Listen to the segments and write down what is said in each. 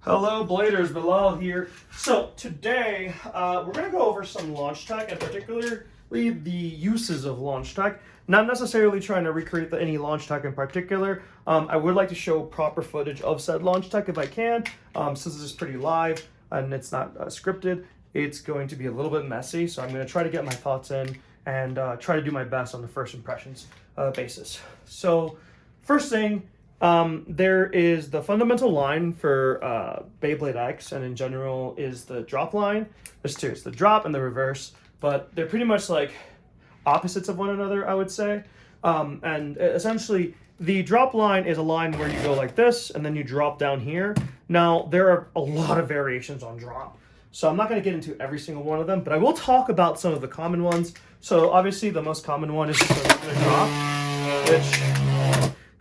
Hello Bladers, Bilal here. So today we're going to go over some launch tech, and particularly the uses of launch tech. Not necessarily trying to recreate any launch tech in particular. I would like to show proper footage of said launch tech if I can. Since this is pretty live and it's not scripted, it's going to be a little bit messy. So I'm going to try to get my thoughts in and try to do my best on the first impressions basis. So first thing, there is the fundamental line for Beyblade X, and in general is the drop line. There's two, it's the drop and the reverse, but they're pretty much like opposites of one another, I would say. And essentially, the drop line is a line where you go like this, and then you drop down here. Now, there are a lot of variations on drop, so I'm not going to get into every single one of them, but I will talk about some of the common ones. So obviously, the most common one is just a regular drop, which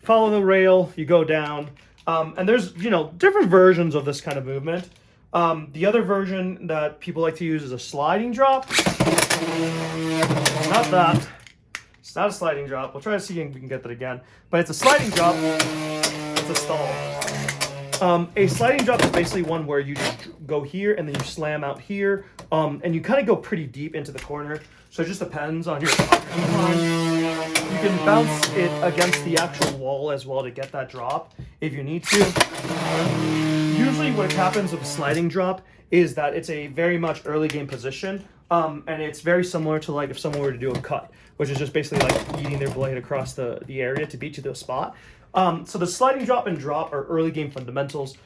follow the rail, you go down, and there's different versions of this kind of movement. The other version that people like to use is a sliding drop. Not that. It's not a sliding drop. We'll try to see if we can get that again. But it's a sliding drop. It's a stall. A sliding drop is basically one where you just go here and then you slam out here, and you kind of go pretty deep into the corner. So it just depends on your incline. You can bounce it against the actual wall as well to get that drop if you need to. Usually what happens with a sliding drop is that it's a very much early game position, and it's very similar to like if someone were to do a cut, which is just basically like beating their blade across the area to beat you to the spot. So the sliding drop and drop are early game fundamentals.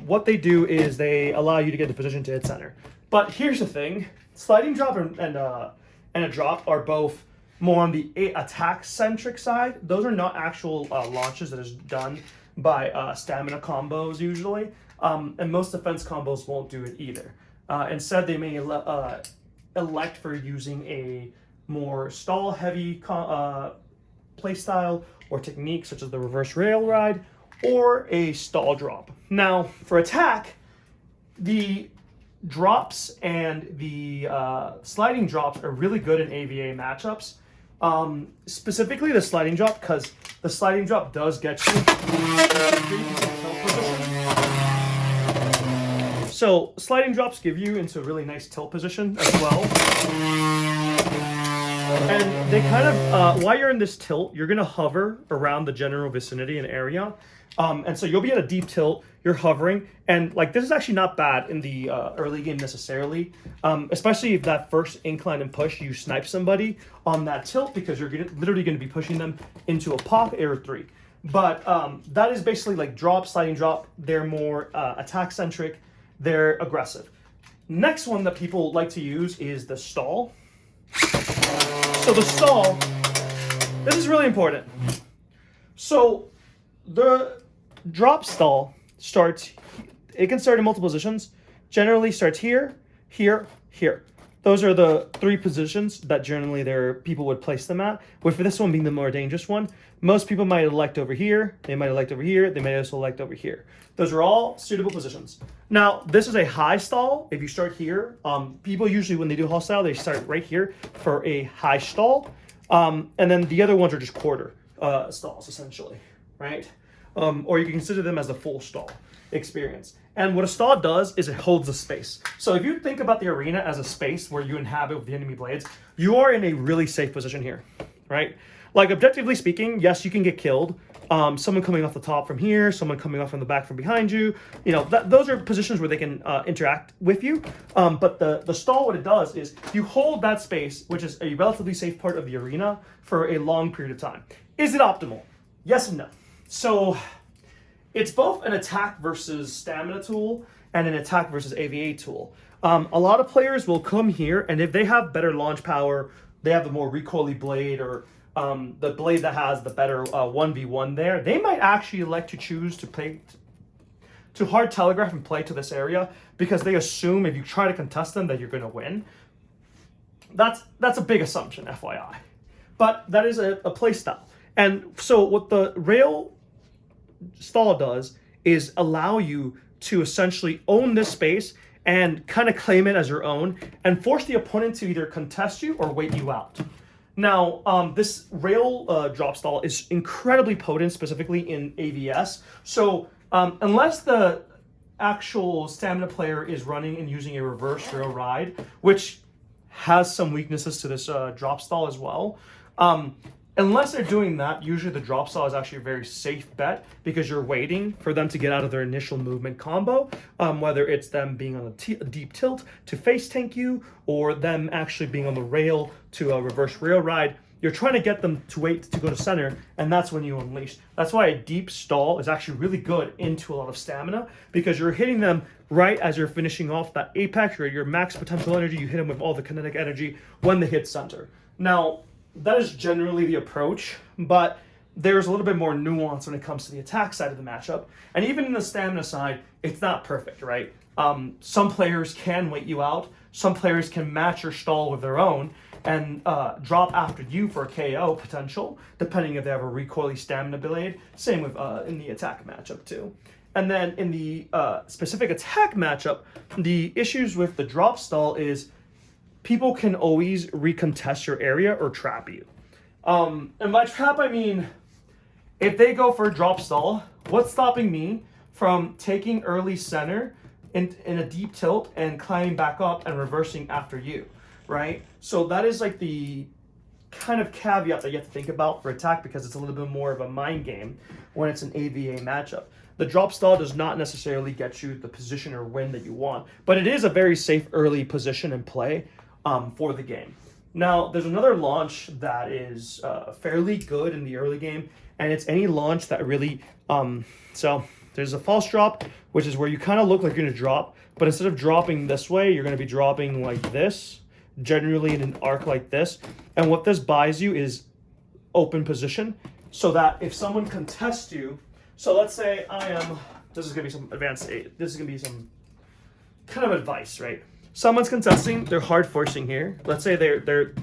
What they do is they allow you to get the position to hit center. But here's the thing, sliding drop and a drop are both more on the attack-centric side. Those are not actual launches that is done by stamina combos usually, and most defense combos won't do it either. Instead, they may elect for using a more stall-heavy play style or technique, such as the reverse rail ride or a stall drop. Now, for attack, the drops and the sliding drops are really good in AVA matchups. Specifically the sliding drop, because the sliding drop does get you tilt position. So sliding drops give you into a really nice tilt position as well. And they kind of, while you're in this tilt, you're going to hover around the general vicinity and area. And so you'll be at a deep tilt, you're hovering, and like this is actually not bad in the early game necessarily, especially if that first incline and push, you snipe somebody on that tilt because you're literally going to be pushing them into a pocket or three. But that is basically like drop, sliding drop. They're more attack-centric, they're aggressive. Next one that people like to use is the stall. So the stall, this is really important. So the drop stall starts, it can start in multiple positions, generally starts here, here, here. Those are the three positions that generally people would place them at, with this one being the more dangerous one. Most people might elect over here, they might elect over here, they might also elect over here. Those are all suitable positions. Now, this is a high stall. If you start here, people usually when they do hostile, they start right here for a high stall. And then the other ones are just quarter stalls, essentially, right? Or you can consider them as a full stall experience. And what a stall does is it holds the space. So if you think about the arena as a space where you inhabit with the enemy blades, you are in a really safe position here, right? Like objectively speaking, yes, you can get killed. Someone coming off the top from here, someone coming off from the back from behind you. Those are positions where they can interact with you. But the stall, what it does is you hold that space, which is a relatively safe part of the arena, for a long period of time. Is it optimal? Yes and no. So it's both an attack versus stamina tool and an attack versus AVA tool. A lot of players will come here, and if they have better launch power, they have the more recoily blade, or the blade that has the better 1v1 there, they might actually elect to choose to play to hard telegraph and play to this area because they assume if you try to contest them that you're going to win. That's a big assumption, FYI. But that is a play style. And so what the rail stall does is allow you to essentially own this space and kind of claim it as your own and force the opponent to either contest you or wait you out. Now, this rail drop stall is incredibly potent, specifically in AVS. So unless the actual stamina player is running and using a reverse rail ride, which has some weaknesses to this drop stall as well. Unless they're doing that, usually the drop stall is actually a very safe bet because you're waiting for them to get out of their initial movement combo, whether it's them being on a deep tilt to face tank you or them actually being on the rail to a reverse rail ride. You're trying to get them to wait to go to center, and that's when you unleash. That's why a deep stall is actually really good into a lot of stamina because you're hitting them right as you're finishing off that apex or your max potential energy. You hit them with all the kinetic energy when they hit center. Now, that is generally the approach, but there's a little bit more nuance when it comes to the attack side of the matchup. And even in the stamina side, it's not perfect, right? Some players can wait you out. Some players can match your stall with their own and drop after you for a KO potential, depending if they have a recoily stamina blade. Same with in the attack matchup too. And then in the specific attack matchup, the issues with the drop stall is people can always recontest your area or trap you. And by trap, I mean, if they go for a drop stall, what's stopping me from taking early center in a deep tilt and climbing back up and reversing after you, right? So that is like the kind of caveat that you have to think about for attack because it's a little bit more of a mind game when it's an AVA matchup. The drop stall does not necessarily get you the position or win that you want, but it is a very safe early position and play for the game. Now, there's another launch that is fairly good in the early game, and it's any launch that really, so there's a false drop, which is where you kind of look like you're going to drop, but instead of dropping this way, you're going to be dropping like this, generally in an arc like this. And what this buys you is open position, so that if someone contests you, so let's say this is going to be some advanced, this is going to be some kind of advice, right? Someone's contesting, they're hard forcing here. Let's say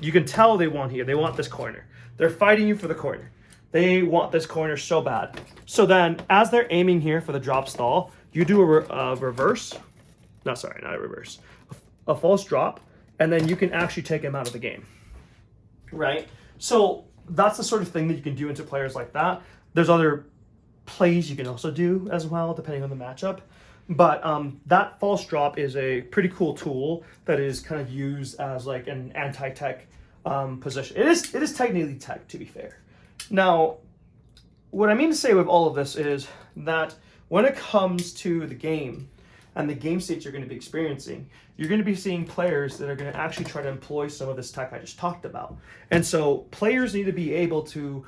you can tell they want here. They want this corner. They're fighting you for the corner. They want this corner so bad. So then, as they're aiming here for the drop stall, you do a reverse. No, sorry, not a reverse. A false drop, and then you can actually take him out of the game, right? So that's the sort of thing that you can do into players like that. There's other plays you can also do as well, depending on the matchup. But that false drop is a pretty cool tool that is kind of used as like an anti-tech position. It is technically tech, to be fair. Now, what I mean to say with all of this is that when it comes to the game and the game states you're going to be experiencing, you're going to be seeing players that are going to actually try to employ some of this tech I just talked about. And so players need to be able to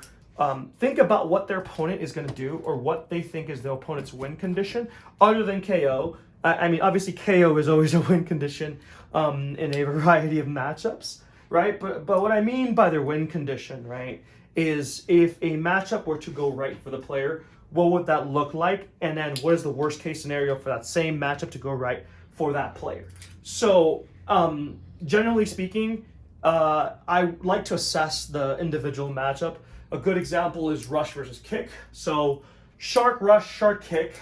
think about what their opponent is going to do or what they think is the opponent's win condition other than KO. I mean, obviously KO is always a win condition in a variety of matchups, right? But what I mean by their win condition, right, is if a matchup were to go right for the player, what would that look like? And then what is the worst case scenario for that same matchup to go right for that player? So generally speaking, I like to assess the individual matchup. A good example is rush versus kick. So shark rush, shark kick,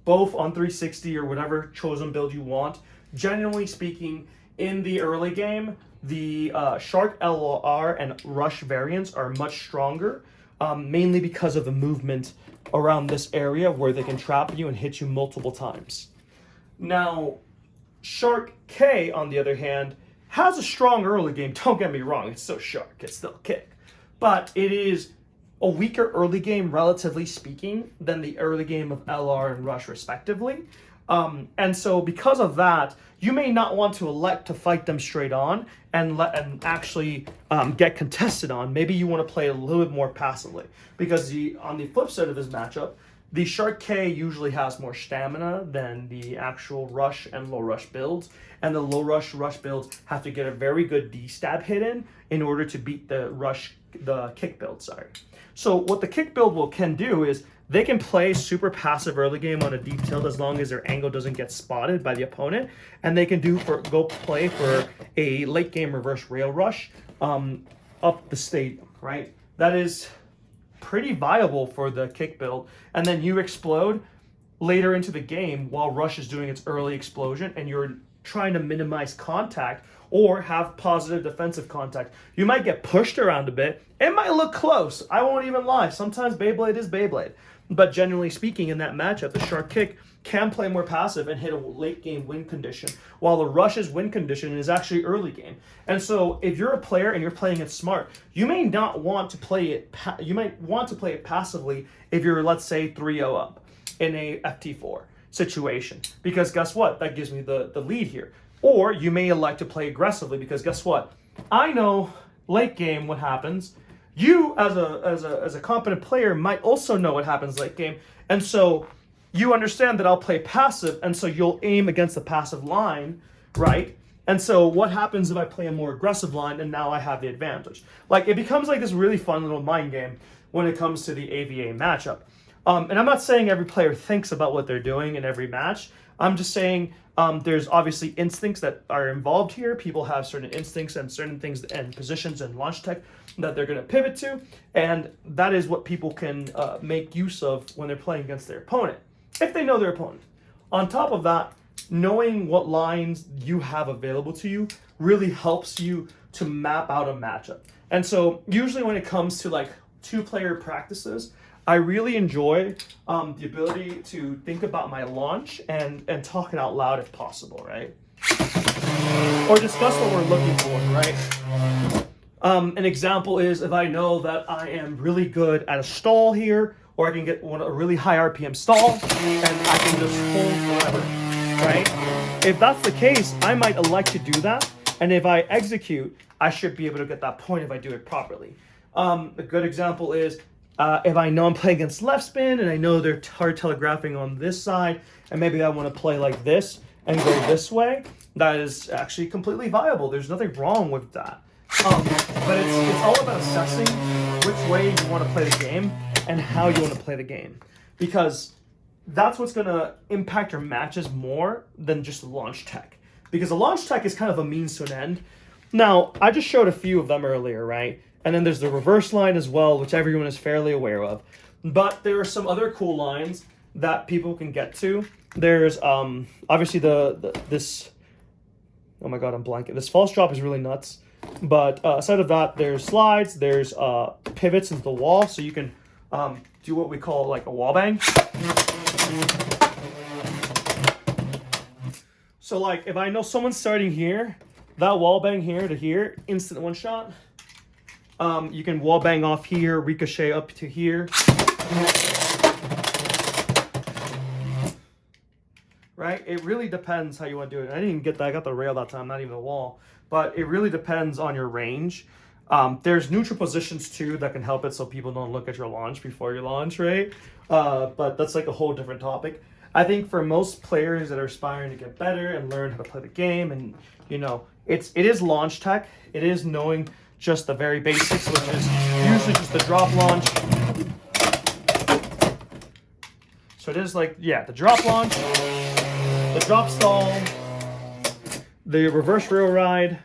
both on 360 or whatever chosen build you want. Generally speaking, in the early game, the shark LR and rush variants are much stronger, mainly because of the movement around this area where they can trap you and hit you multiple times. Now, shark K, on the other hand, has a strong early game. Don't get me wrong, it's still shark, it's still kick. But it is a weaker early game, relatively speaking, than the early game of LR and Rush, respectively. And so because of that, you may not want to elect to fight them straight on and actually get contested on. Maybe you want to play a little bit more passively. Because on the flip side of this matchup, the Shark K usually has more stamina than the actual Rush and Low Rush builds. And the Low Rush builds have to get a very good D-stab hit in order to beat the kick build, sorry. So what the kick build can do is they can play super passive early game on a deep tilt as long as their angle doesn't get spotted by the opponent, and they can go play for a late game reverse rail rush up the stadium, right? That is pretty viable for the kick build, and then you explode later into the game while Rush is doing its early explosion, and you're trying to minimize contact or have positive defensive contact. You might get pushed around a bit. It might look close. I won't even lie. Sometimes Beyblade is Beyblade. But generally speaking, in that matchup, the Shark Kick can play more passive and hit a late game win condition, while the Rush's win condition is actually early game. And so, if you're a player and you're playing it smart, you may not want to play it. You might want to play it passively if you're, let's say, 3-0 up in a FT4 situation, because guess what? That gives me the lead here. Or you may elect to play aggressively, because guess what? I know late game what happens. You, as a competent player, might also know what happens late game, and so you understand that I'll play passive, and so you'll aim against the passive line, right? And so what happens if I play a more aggressive line, and now I have the advantage? Like, it becomes like this really fun little mind game when it comes to the AVA matchup. And I'm not saying every player thinks about what they're doing in every match. I'm just saying there's obviously instincts that are involved here. People have certain instincts and certain things and positions and launch tech that they're going to pivot to, and that is what people can make use of when they're playing against their opponent, if they know their opponent. On top of that, knowing what lines you have available to you really helps you to map out a matchup. And so usually when it comes to like 2-player practices, I really enjoy the ability to think about my launch and talk it out loud if possible, right? Or discuss what we're looking for, right? An example is if I know that I am really good at a stall here, or I can get a really high RPM stall, and I can just hold forever, right? If that's the case, I might elect to do that, and if I execute, I should be able to get that point if I do it properly. A good example is if I know I'm playing against left spin, and I know they're hard telegraphing on this side, and maybe I want to play like this and go this way, that is actually completely viable. There's nothing wrong with that. But it's all about assessing which way you want to play the game and how you want to play the game, because that's what's going to impact your matches more than just the launch tech, because the launch tech is kind of a means to an end. Now, I just showed a few of them earlier, right? And then there's the reverse line as well, which everyone is fairly aware of. But there are some other cool lines that people can get to. There's obviously this, oh my god, I'm blanking. This false drop is really nuts. But aside of that, there's slides, there's pivots into the wall, so you can do what we call like a wall bang. So like if I know someone's starting here, that wall bang here to here, instant one shot. You can wall bang off here, ricochet up to here. Right? It really depends how you want to do it. I didn't even get that. I got the rail that time, not even the wall. But it really depends on your range. There's neutral positions too that can help it so people don't look at your launch before you launch, right? But that's like a whole different topic. I think for most players that are aspiring to get better and learn how to play the game, and you know, it is launch tech. It is knowing just the very basics, which is usually just the drop launch. So it is like, yeah, the drop launch, the drop stall, the reverse rail ride.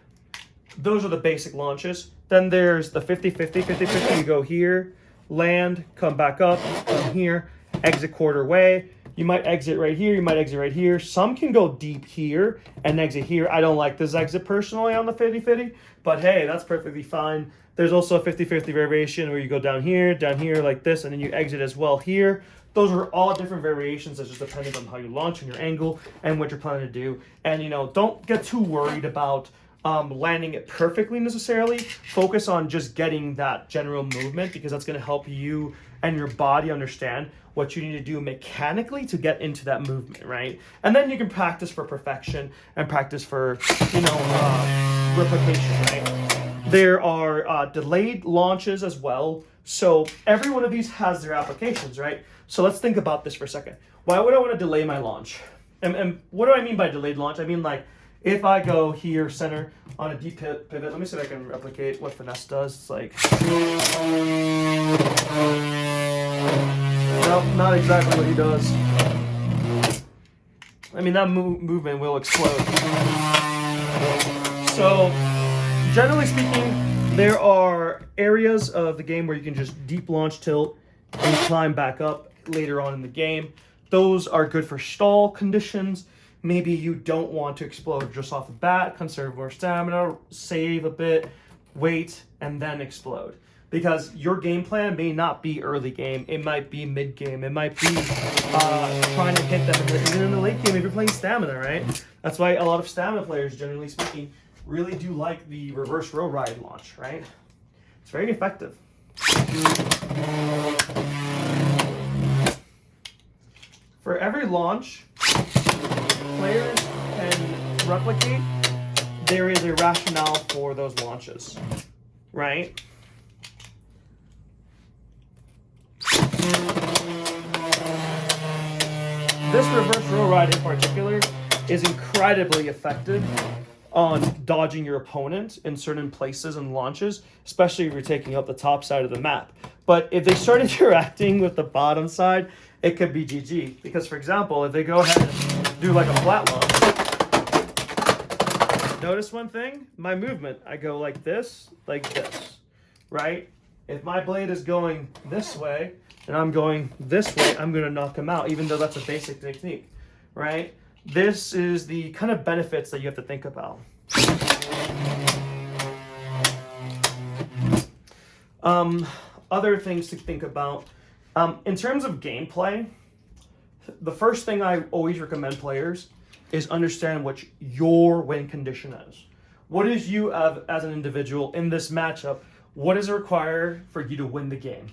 Those are the basic launches. Then there's the 50-50, 50-50. You go here, land, come back up, come here, exit quarter way. You might exit right here, you might exit right here. Some can go deep here and exit here. I don't like this exit personally on the 50-50, but hey, that's perfectly fine. There's also a 50-50 variation where you go down here like this, and then you exit as well here. Those are all different variations that just depending on how you launch and your angle and what you're planning to do. And you know, don't get too worried about landing it perfectly necessarily. Focus on just getting that general movement, because that's going to help you and your body understand what you need to do mechanically to get into that movement, right? And then you can practice for perfection and practice for, you know, replication, right? There are delayed launches as well. So every one of these has their applications, right? So let's think about this for a second. Why would I want to delay my launch? And what do I mean by delayed launch? I mean, like, if I go here, center, on a deep pivot, let me see if I can replicate what Finesse does. It's like, no, not exactly what he does. I mean, that movement will explode. So, generally speaking, there are areas of the game where you can just deep launch tilt and climb back up later on in the game. Those are good for stall conditions. Maybe you don't want to explode just off the bat, conserve more stamina, save a bit, wait, and then explode. because your game plan may not be early game. It might be mid game. It might be trying to hit them even in the late game if you're playing stamina, right? That's why a lot of stamina players, generally speaking, really do like the reverse row ride launch, right? It's very effective. For every launch players can replicate, there is a rationale for those launches, right? This reverse row ride in particular is incredibly effective on dodging your opponent in certain places and launches, especially if you're taking up the top side of the map. But if they start interacting with the bottom side, it could be GG. Because, for example, if they go ahead and do like a flat launch, notice one thing, my movement, I go like this, right? If my blade is going this way and I'm going this way, I'm going to knock him out, even though that's a basic technique, right? This is the kind of benefits that you have to think about. Other things to think about. In terms of gameplay, the first thing I always recommend players is understand what your win condition is. What is you as an individual in this matchup? What is required for you to win the game?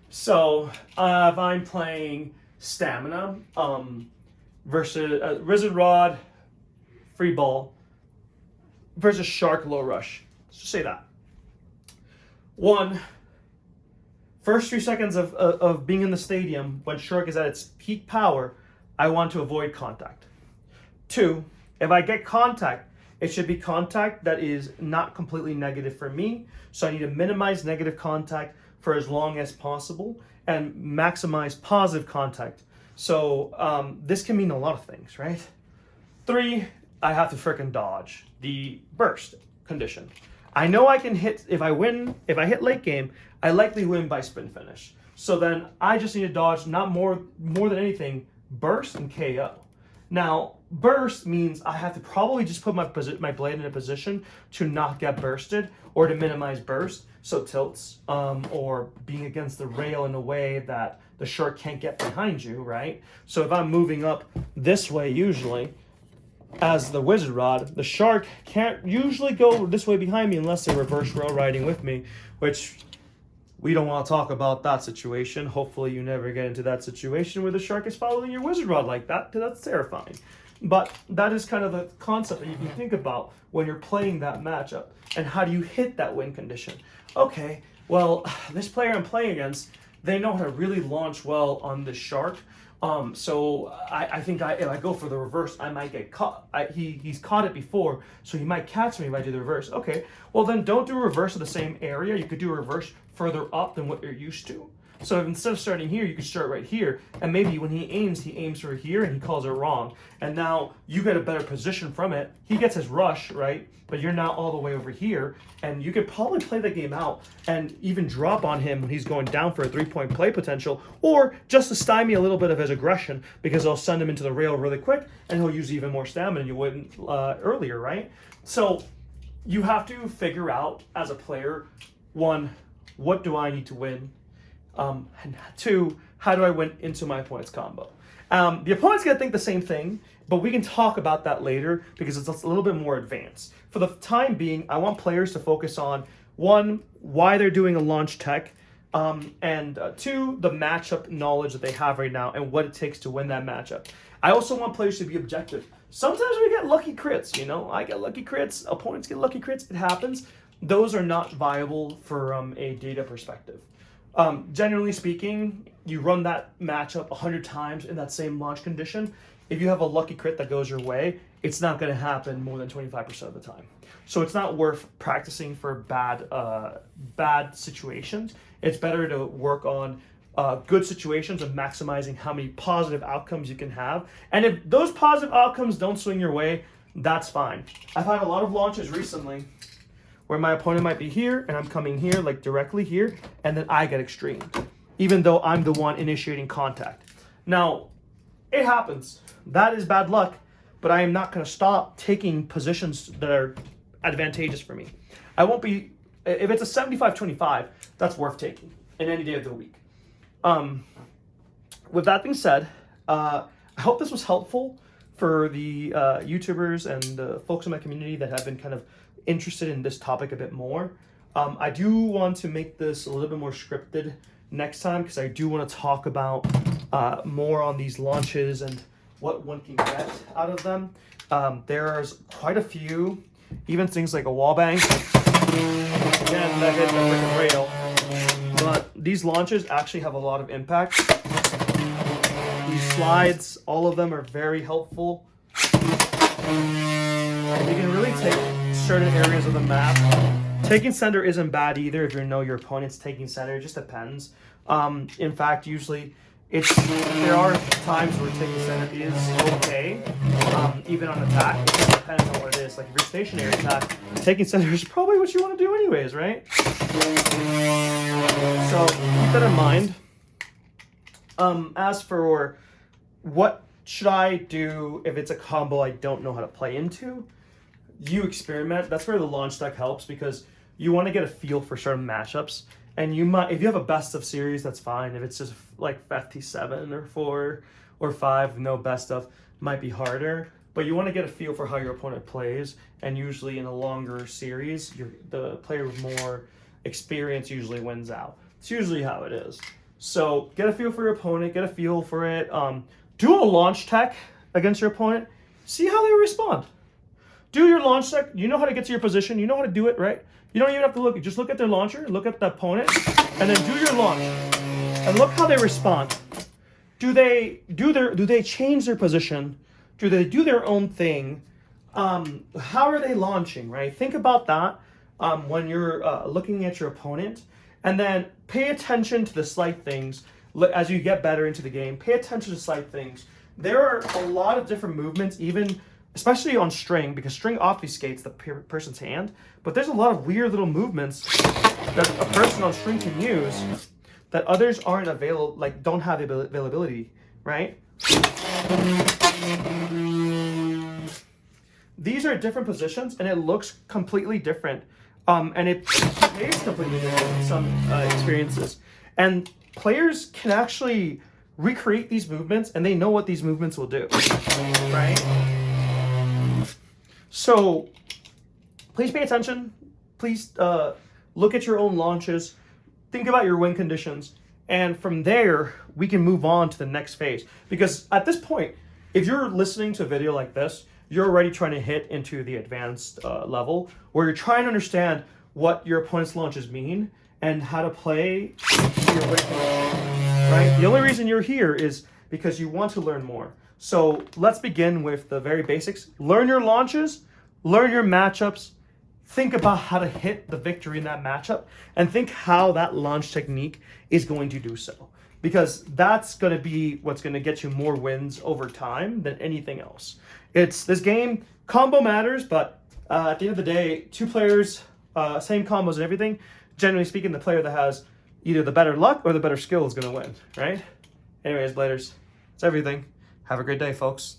So if I'm playing stamina versus Wizard Rod, free ball versus Shark low rush. Let's just say that. First 3 seconds of being in the stadium when Shark is at its peak power, I want to avoid contact. 2, if I get contact, it should be contact that is not completely negative for me. So I need to minimize negative contact for as long as possible and maximize positive contact. So this can mean a lot of things, right? 3, I have to frickin' dodge the burst condition. I know I can hit, if I hit late game, I likely win by spin finish. So then I just need to dodge, not more than anything, burst and KO. Now, burst means I have to probably just put my blade in a position to not get bursted or to minimize burst, so tilts, or being against the rail in a way that the shark can't get behind you, right? So if I'm moving up this way usually, as the Wizard Rod, the shark can't usually go this way behind me unless they're reverse row riding with me, which we don't want to talk about that situation. Hopefully you never get into that situation where the shark is following your Wizard Rod like that, because that's terrifying. But that is kind of the concept that you can think about when you're playing that matchup. And how do you hit that win condition? Okay, well, this player I'm playing against, they know how to really launch well on the shark. So I think if I go for the reverse, I might get caught. He's caught it before, so he might catch me if I do the reverse. Okay, well then don't do a reverse of the same area. You could do a reverse further up than what you're used to. So instead of starting here, you could start right here, and maybe when he aims for here, and he calls it wrong. And now you get a better position from it. He gets his rush, right? But you're now all the way over here, and you could probably play the game out and even drop on him when he's going down for a 3-point play potential, or just to stymie a little bit of his aggression, because I'll send him into the rail really quick, and he'll use even more stamina than you wouldn't earlier, right? So you have to figure out as a player, 1, what do I need to win? And 2, how do I win into my opponent's combo? The opponent's going to think the same thing, but we can talk about that later because it's a little bit more advanced. For the time being, I want players to focus on 1, why they're doing a launch tech, and 2, the matchup knowledge that they have right now and what it takes to win that matchup. I also want players to be objective. Sometimes we get lucky crits, you know? I get lucky crits, opponents get lucky crits, it happens. Those are not viable from a data perspective. Generally speaking, you run that matchup 100 times in that same launch condition. If you have a lucky crit that goes your way, it's not going to happen more than 25% of the time. So it's not worth practicing for bad situations. It's better to work on good situations and maximizing how many positive outcomes you can have. And if those positive outcomes don't swing your way, that's fine. I've had a lot of launches recently where my opponent might be here and I'm coming here, like directly here, and then I get extreme, even though I'm the one initiating contact. Now, it happens. That is bad luck, but I am not going to stop taking positions that are advantageous for me. I won't be, if it's a 75-25, that's worth taking in any day of the week. With that being said, I hope this was helpful for the YouTubers and folks in my community that have been kind of interested in this topic a bit more. I do want to make this a little bit more scripted next time because I do want to talk about more on these launches and what one can get out of them. There's quite a few, even things like a wall bang. Again, that hit the freaking rail. But these launches actually have a lot of impact. These slides, all of them are very helpful. And you can really take certain areas of the map. Taking center isn't bad either if you know your opponent's taking center. It just depends. In fact, usually there are times where taking center is okay, even on attack. It just depends on what it is. Like if you're stationary attack, taking center is probably what you want to do anyways, right? So keep that in mind. As for what should I do if it's a combo I don't know how to play into, you experiment. That's where the launch deck helps because you want to get a feel for certain matchups. And you might, if you have a best of series, that's fine. If it's just like FT7 or 4 or 5, no best of, might be harder. But you want to get a feel for how your opponent plays. And usually in a longer series, the player with more experience usually wins out. It's usually how it is. So get a feel for your opponent, get a feel for it. Do a launch tech against your opponent. See how they respond. Do your launch tech. You know how to get to your position. You know how to do it, right? You don't even have to look. Just look at their launcher, look at the opponent, and then do your launch. And look how they respond. Do they change their position? Do they do their own thing? How are they launching, right? Think about that when you're looking at your opponent. And then pay attention to the slight things as you get better into the game. Pay attention to slight things. There are a lot of different movements, especially on string, because string obfuscates the person's hand. But there's a lot of weird little movements that a person on string can use that others aren't available, like don't have the availability, right? These are different positions, and it looks completely different. And it plays completely different in some experiences. And players can actually recreate these movements, and they know what these movements will do, right? So please pay attention. Please look at your own launches. Think about your win conditions. And from there, we can move on to the next phase. Because at this point, if you're listening to a video like this, you're already trying to hit into the advanced level where you're trying to understand what your opponent's launches mean and how to play your win condition, right? The only reason you're here is because you want to learn more. So let's begin with the very basics. Learn your launches, learn your matchups, think about how to hit the victory in that matchup, and think how that launch technique is going to do so. Because that's going to be what's going to get you more wins over time than anything else. It's this game, combo matters, but at the end of the day, two players, same combos and everything, generally speaking, the player that has either the better luck or the better skill is going to win, right? Anyways, Bladers, it's everything. Have a great day, folks.